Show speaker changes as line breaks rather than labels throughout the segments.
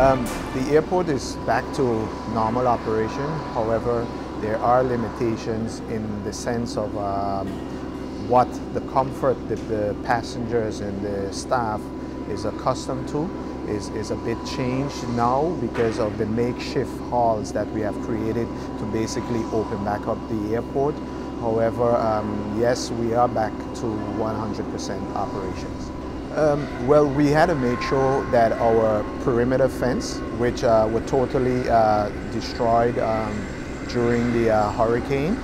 The airport is back to normal operation. However, there are limitations in the sense of what the comfort that the passengers and the staff is accustomed to is a bit changed now because of the makeshift halls that we have created to basically open back up the airport. However, yes, we are back to 100% operations. Well, we had to make sure that our perimeter fence, which were totally destroyed during the hurricane,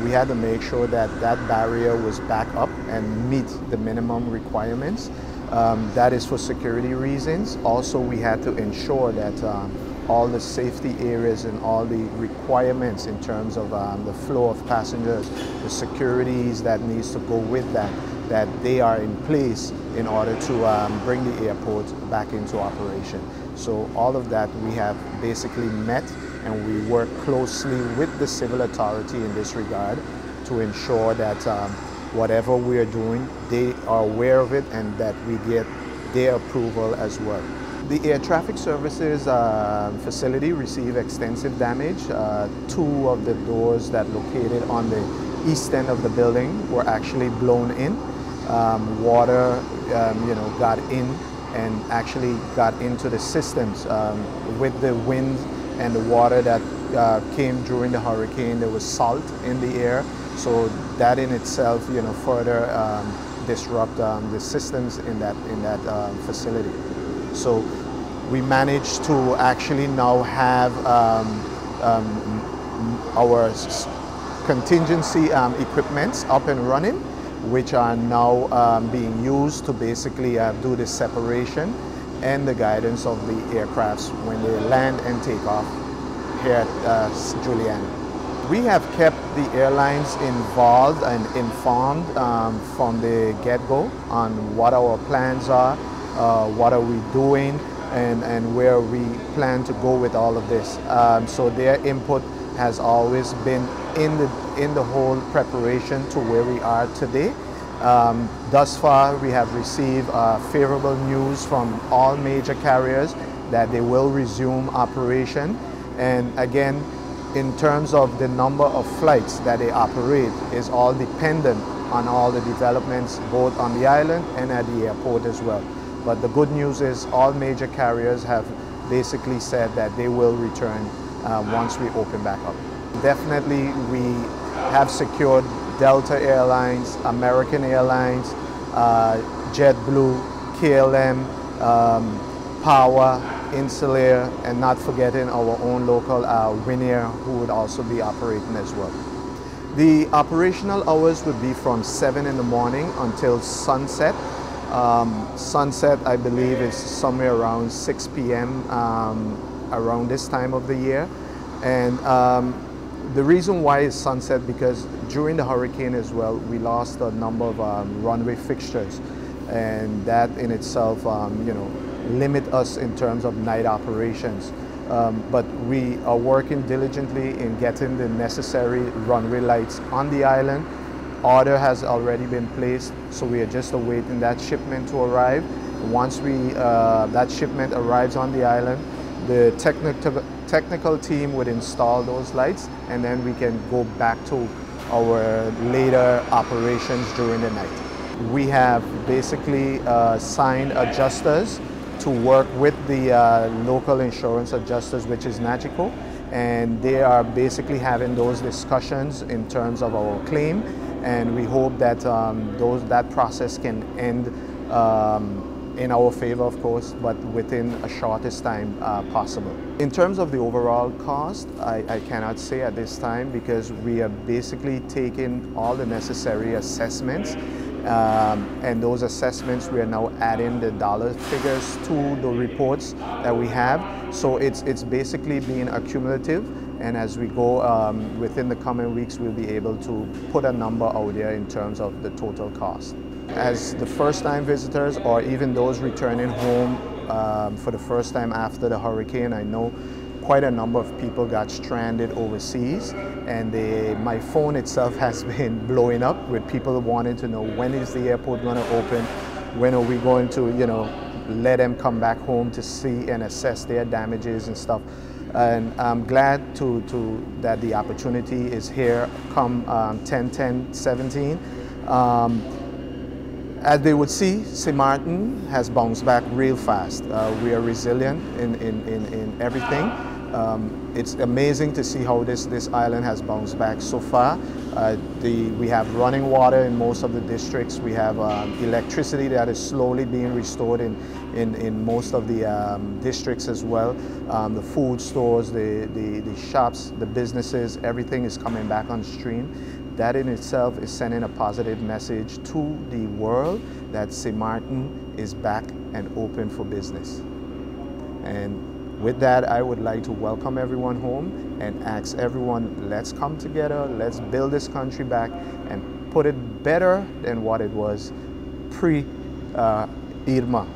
we had to make sure that that barrier was back up and meet the minimum requirements. That is for security reasons. Also, we had to ensure that all the safety areas and all the requirements in terms of the flow of passengers, the securities that needs to go with that they are in place in order to bring the airport back into operation. So all of that we have basically met, and we work closely with the civil authority in this regard to ensure that whatever we are doing, they are aware of it and that we get their approval as well. The air traffic services facility received extensive damage. Two of the doors that located on the east end of the building were actually blown in. Water got in and actually got into the systems. With the wind and the water that came during the hurricane, there was salt in the air. So that in itself, further disrupt the systems in that facility. So we managed to actually now have our contingency equipments up and running, which are now being used to basically do the separation and the guidance of the aircrafts when they land and take off here at Juliana. We have kept the airlines involved and informed from the get-go on what our plans are, what are we doing, and where we plan to go with all of this. So their input has always been in the whole preparation to where we are today. Thus far, we have received favorable news from all major carriers that they will resume operation. And again, in terms of the number of flights that they operate is all dependent on all the developments both on the island and at the airport as well. But the good news is all major carriers have basically said that they will return once we open back up. Definitely we have secured Delta Airlines, American Airlines, JetBlue, KLM, Power, Insulair, and not forgetting our own local Winair, who would also be operating as well. The operational hours would be from 7 in the morning until sunset. Sunset, I believe, is somewhere around 6 p.m. Around this time of the year. And the reason why is sunset because during the hurricane as well, we lost a number of runway fixtures, and that in itself, limit us in terms of night operations. But we are working diligently in getting the necessary runway lights on the island. Order has already been placed, so we are just awaiting that shipment to arrive. Once that shipment arrives on the island, the technical team would install those lights, and then we can go back to our later operations during the night. We have basically signed adjusters to work with the local insurance adjusters, which is Nagico, and they are basically having those discussions in terms of our claim, and we hope that that process can end in our favor, of course, but within a shortest time possible. In terms of the overall cost, I cannot say at this time because we are basically taking all the necessary assessments, and those assessments we are now adding the dollar figures to the reports that we have. So it's basically being accumulative, and as we go within the coming weeks, we'll be able to put a number out there in terms of the total cost. As the first-time visitors or even those returning home for the first time after the hurricane, I know quite a number of people got stranded overseas, and my phone itself has been blowing up with people wanting to know when is the airport going to open, when are we going to let them come back home to see and assess their damages and stuff. And I'm glad that the opportunity is here come 10/10/17. As they would see, Sint Maarten has bounced back real fast. We are resilient in everything. It's amazing to see how this island has bounced back so far. We have running water in most of the districts. We have electricity that is slowly being restored in most of the districts as well. The food stores, the shops, the businesses, everything is coming back on stream. That in itself is sending a positive message to the world that Sint Maarten is back and open for business. And with that, I would like to welcome everyone home and ask everyone, let's come together, let's build this country back and put it better than what it was pre-Irma.